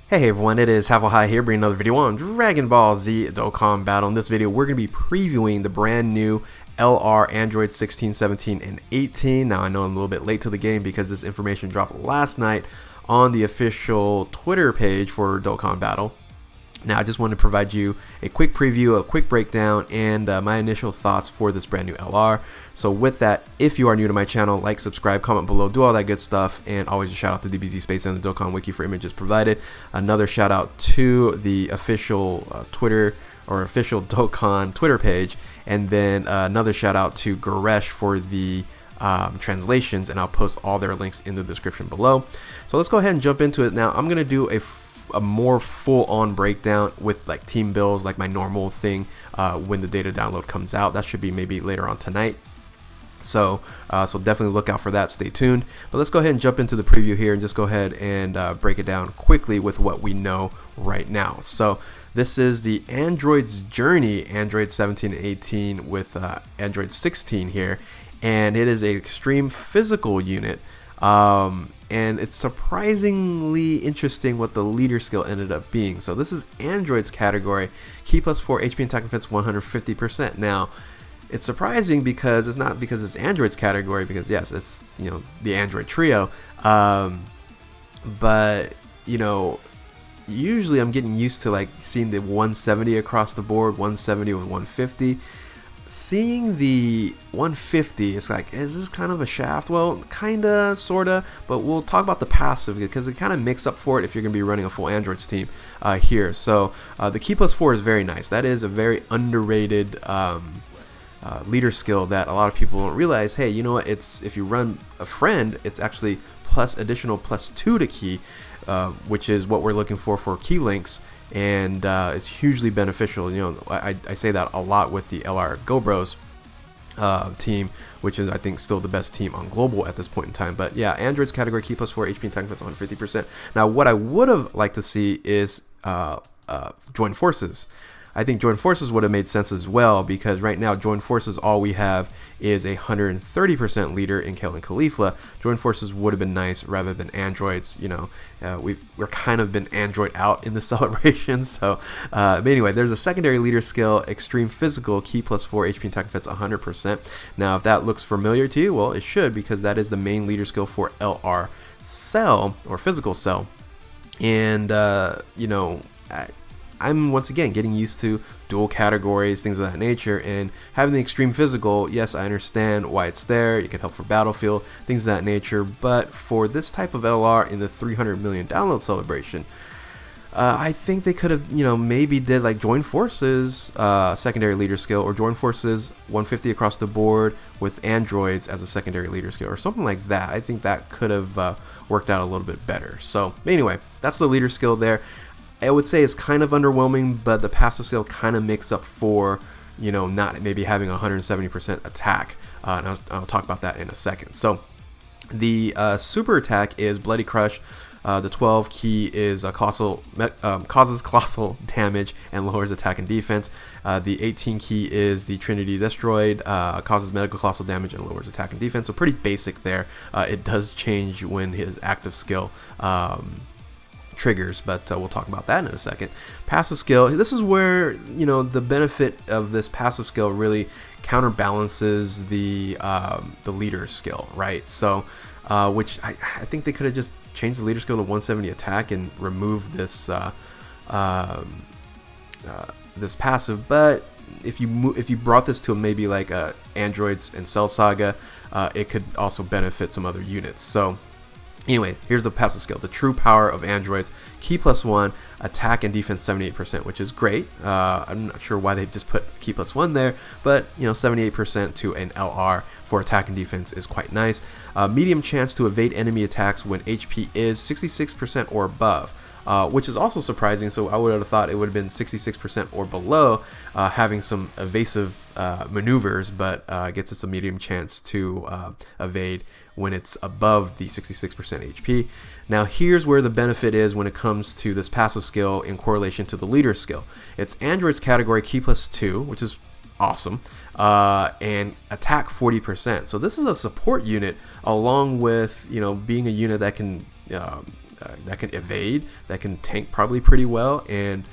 Hey everyone, it is Half High here, bringing another video on Dragon Ball Z Dokkan Battle. In this video, we're going to be previewing the brand new LR Android 16, 17, and 18. Now, I know I'm a little bit late to the game because this information dropped last night on the official Twitter page for Dokkan Battle. Now, I just wanted to provide you a quick preview, a quick breakdown, and my initial thoughts for this brand new LR. So with that, if you are new to my channel, like, subscribe, comment below, do all that good stuff, and always a shout out to DBZ Space and the Dokkan Wiki for images provided. Another shout out to the official Twitter or official Dokkan Twitter page, and then another shout out to Goresh for the translations, and I'll post all their links in the description below. So let's go ahead and jump into it. Now, I'm going to do a more full-on breakdown with like team builds, like my normal thing when the data download comes out. That should be maybe later on tonight. So definitely look out for that. Stay tuned. But let's go ahead and jump into the preview here and just go ahead and break it down quickly with what we know right now. So this is the Android's journey, Android 17 and 18 with Android 16 here, and it is an extreme physical unit. And it's surprisingly interesting what the leader skill ended up being. So this is Android's category, Key plus 4, HP and attack defense 150%. Now, it's surprising because it's not because it's Android's category, because yes, it's, you know, the Android trio. But, you know, usually I'm getting used to like seeing the 170 across the board, 170 with 150. Seeing the 150, it's like, is this kind of a shaft? Well, kinda, sorta, but we'll talk about the passive because it kind of makes up for it if you're gonna be running a full Androids team here. So the Key plus 4 is very nice. That is a very underrated leader skill that a lot of people don't realize. Hey, you know what? It's, if you run a friend, it's actually additional +2 to key, which is what we're looking for key links. And it's hugely beneficial. You know, I say that a lot with the LR Go Bros team, which is, I think, still the best team on global at this point in time. But yeah, Android's category, Key plus 4, HP and attack defense 150%. Now, what I would have liked to see is join forces. I think join forces would have made sense as well, because right now join forces, all we have is a 130% leader in Kale and Caulifla. Join forces would have been nice rather than androids. You know, we're kind of been android out in the celebration. So but anyway, there's a secondary leader skill, extreme physical, Key plus 4, HP and attack defense 100%. Now, if that looks familiar to you, well, it should, because that is the main leader skill for LR Cell, or physical cell. And you know, I'm once again getting used to dual categories, things of that nature, and having the extreme physical, yes, I understand why it's there. It can help for battlefield, things of that nature, but for this type of LR in the 300 million download celebration, I think they could have, you know, maybe did like join forces secondary leader skill, or join forces 150 across the board with androids as a secondary leader skill, or something like that. I think that could have worked out a little bit better. So anyway, that's the leader skill there. I would say it's kind of underwhelming, but the passive skill kind of makes up for, you know, not maybe having 170% attack. And I'll talk about that in a second. So the super attack is Bloody Crush. The 12 key is causes colossal damage and lowers attack and defense. The 18 key is the Trinity Destroyed, causes medical colossal damage and lowers attack and defense. So pretty basic there. It does change when his active skill triggers, but we'll talk about that in a second. Passive skill, this is where, you know, the benefit of this passive skill really counterbalances the leader skill, right? So which I think they could have just changed the leader skill to 170 attack and removed this this passive. But if you brought this to maybe like androids and Cell Saga, it could also benefit some other units. So anyway, here's the passive skill. The true power of androids, Key plus 1, attack and defense 78%, which is great. I'm not sure why they just put Key plus 1 there, but you know, 78% to an LR for attack and defense is quite nice. Medium chance to evade enemy attacks when HP is 66% or above, which is also surprising. So I would have thought it would have been 66% or below, having some evasive maneuvers, but gets us a medium chance to evade when it's above the 66% HP. Now, here's where the benefit is when it comes to this passive skill in correlation to the leader skill. It's Android's category, Key plus 2, which is awesome, and attack 40%. So this is a support unit, along with, you know, being a unit that can that can evade, that can tank probably pretty well, and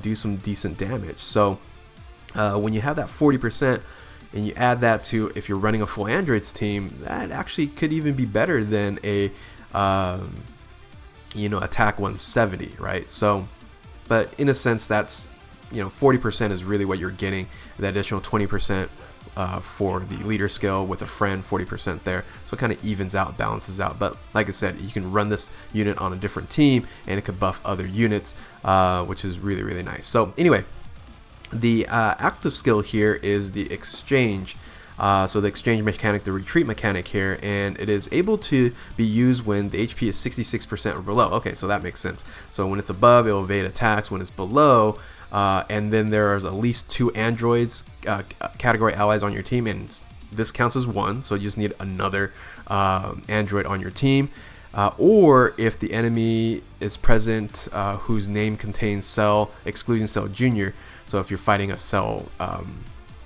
do some decent damage. So when you have that 40%, and you add that to if you're running a full androids team, that actually could even be better than a attack 170, right? So, but in a sense, that's 40% is really what you're getting. The additional 20% for the leader skill with a friend, 40% there, so it kind of evens out, balances out. But like I said, you can run this unit on a different team, and it could buff other units, which is really, really nice. So anyway, the active skill here is the exchange. So the exchange mechanic, the retreat mechanic here, and it is able to be used when the HP is 66% or below. Okay, so that makes sense. So when it's above, it'll evade attacks. When it's below, and then there's at least 2 androids category allies on your team, and this counts as 1, so you just need another android on your team. Or if the enemy is present whose name contains Cell, excluding Cell Jr. So if you're fighting a Cell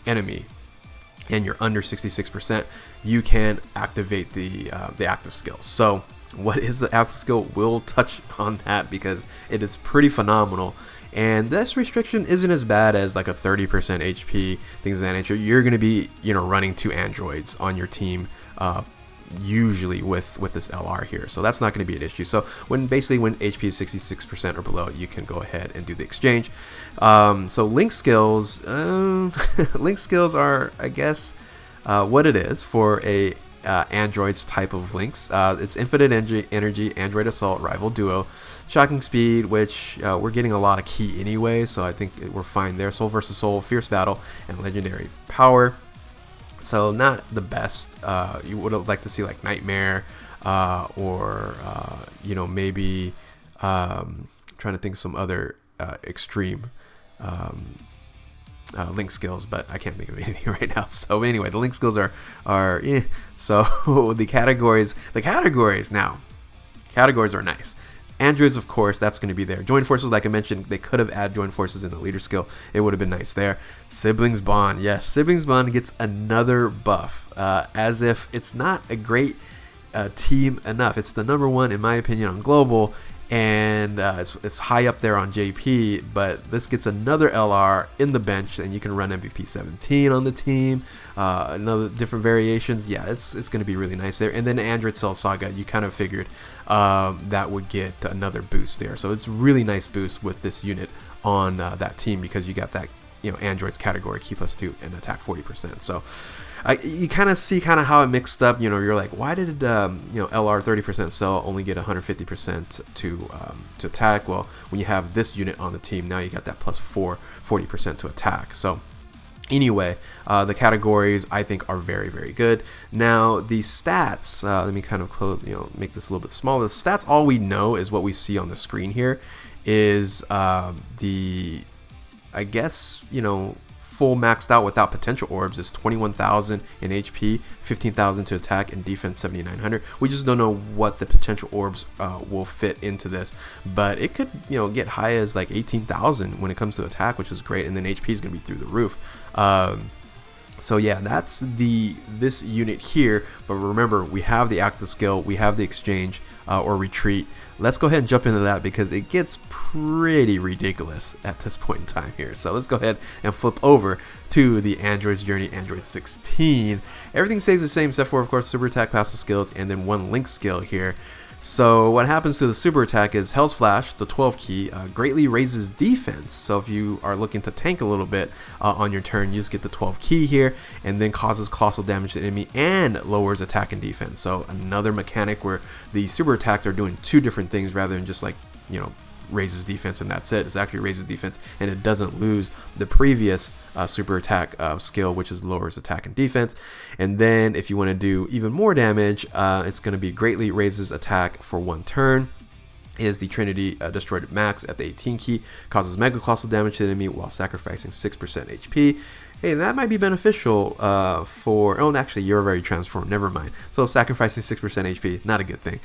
enemy and you're under 66%, you can activate the active skill. So what is the active skill? We'll touch on that because it is pretty phenomenal. And this restriction isn't as bad as like a 30% HP, things of that nature. You're going to be, running 2 androids on your team, usually with this LR here, so that's not going to be an issue. So when HP is 66% or below, you can go ahead and do the exchange. So link skills, link skills are, I guess, what it is for a androids type of links. It's infinite energy, android assault, rival duo, shocking speed, which we're getting a lot of key anyway, so I think we're fine there. Soul versus soul, fierce battle, and legendary power. So not the best. You would have liked to see like Nightmare, or maybe trying to think of some other extreme link skills, but I can't think of anything right now. So anyway, the link skills are so the categories now. Categories are nice. Androids, of course, that's going to be there. Join forces, like I mentioned, they could have added join forces in the leader skill. It would have been nice there. Siblings bond, yes, siblings bond gets another buff, as if it's not a great team enough. It's the #1 in my opinion on global, and it's high up there on JP. But this gets another LR in the bench, and you can run MVP 17 on the team. Another different variations. Yeah, it's going to be really nice there. And then Android Cell Saga, you kind of figured that would get another boost there. So it's really nice boost with this unit on that team, because you got that androids category key +2 and attack 40%. So you kind of see how it mixed up. You're like, why did LR 30% Cell only get 150% to attack? Well, when you have this unit on the team, now you got that +4 40% to attack. So anyway, the categories I think are very, very good. Now the stats, let me kind of close, make this a little bit smaller. The stats, all we know is what we see on the screen here is I guess, full maxed out without potential orbs is 21,000 in HP, 15,000 to attack, and defense 7,900. We just don't know what the potential orbs will fit into this, but it could get high as like 18,000 when it comes to attack, which is great, and then HP is going to be through the roof. So yeah, that's this unit here. But remember, we have the active skill, we have the exchange or retreat. Let's go ahead and jump into that because it gets pretty ridiculous at this point in time here. So let's go ahead and flip over to the Android's Journey, Android 16. Everything stays the same except for, of course, super attack, passive skills, and then 1 link skill here. So what happens to the super attack is Hell's Flash, the 12 key, greatly raises defense. So if you are looking to tank a little bit on your turn, you just get the 12 key here, and then causes colossal damage to the enemy and lowers attack and defense. So another mechanic where the super attacks are doing 2 different things rather than just like, raises defense and that's it. It actually raises defense, and it doesn't lose the previous super attack skill, which is lowers attack and defense. And then if you want to do even more damage, it's going to be greatly raises attack for 1 turn. Is the Trinity destroyed max at the 18 key, causes mega colossal damage to the enemy while sacrificing 6% HP. Hey, that might be beneficial oh, actually, you're already transformed, never mind. So sacrificing 6% HP, not a good thing.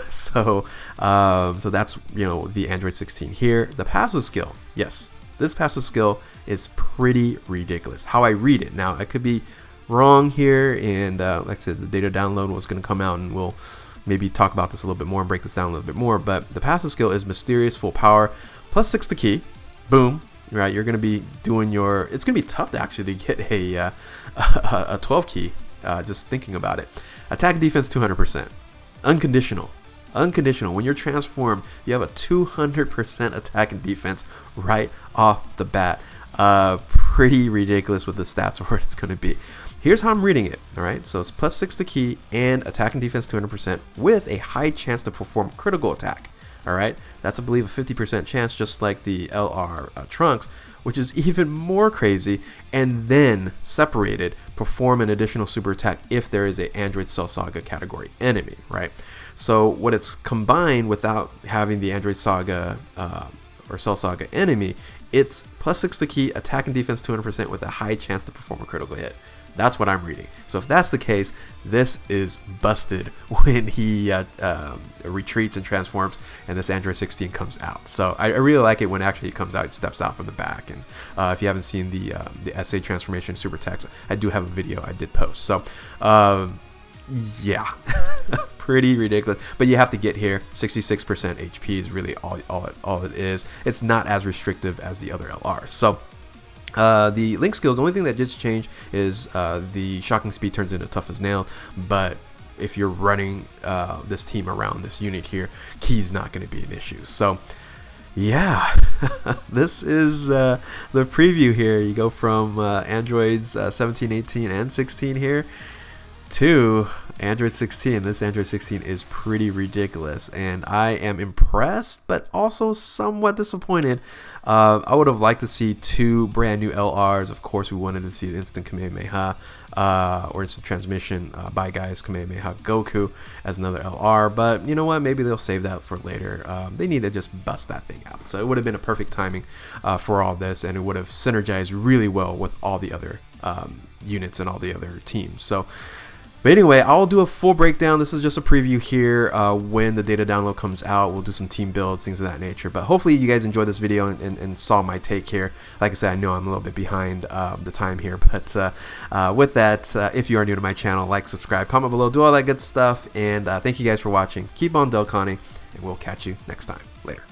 So that's, the Android 16 here. The passive skill, yes, this passive skill is pretty ridiculous. How I read it, now I could be wrong here, and like I said, the data download was going to come out, and we'll maybe talk about this a little bit more and break this down a little bit more. But the passive skill is Mysterious Full Power, plus 6 to key. Boom. Right, you're going to be doing your... It's going to be tough to actually get a 12 key, just thinking about it. Attack and defense 200%. Unconditional. Unconditional. When you're transformed, you have a 200% attack and defense right off the bat. Pretty ridiculous with the stats where it's going to be. Here's how I'm reading it. All right, so it's plus 6 to key and attack and defense 200% with a high chance to perform critical attack. All right, that's I believe a 50% chance, just like the LR Trunks, which is even more crazy. And then separated, perform an additional super attack if there is a Android Cell Saga category enemy. Right. So what it's combined without having the Android Saga or Cell Saga enemy, it's plus 6 to key, attack and defense 200% with a high chance to perform a critical hit. That's what I'm reading. So if that's the case, this is busted when he retreats and transforms and this Android 16 comes out. So I really like it when actually he comes out, it steps out from the back. And if you haven't seen the SA transformation super text, I do have a video I did post. So yeah, pretty ridiculous. But you have to get here. 66% HP is really all it is. It's not as restrictive as the other LRs. So the link skills, the only thing that did change is the shocking speed turns into tough as nails. But if you're running this team around this unit here, key's not going to be an issue. So yeah, this is the preview here. You go from Androids 17, 18, and 16 here to Android 16. This Android 16 is pretty ridiculous, and I am impressed but also somewhat disappointed. I would have liked to see 2 brand new LRs. Of course, we wanted to see the instant Kamehameha or instant transmission by guys Kamehameha Goku as another LR, but you know what, maybe they'll save that for later. They need to just bust that thing out. So it would have been a perfect timing for all this, and it would have synergized really well with all the other units and all the other teams. So but anyway, I'll do a full breakdown. This is just a preview here. When the data download comes out, we'll do some team builds, things of that nature. But hopefully you guys enjoyed this video and saw my take here. Like I said, I know I'm a little bit behind the time here. But with that, if you are new to my channel, like, subscribe, comment below, do all that good stuff. And thank you guys for watching. Keep on Dokkaning, and we'll catch you next time. Later.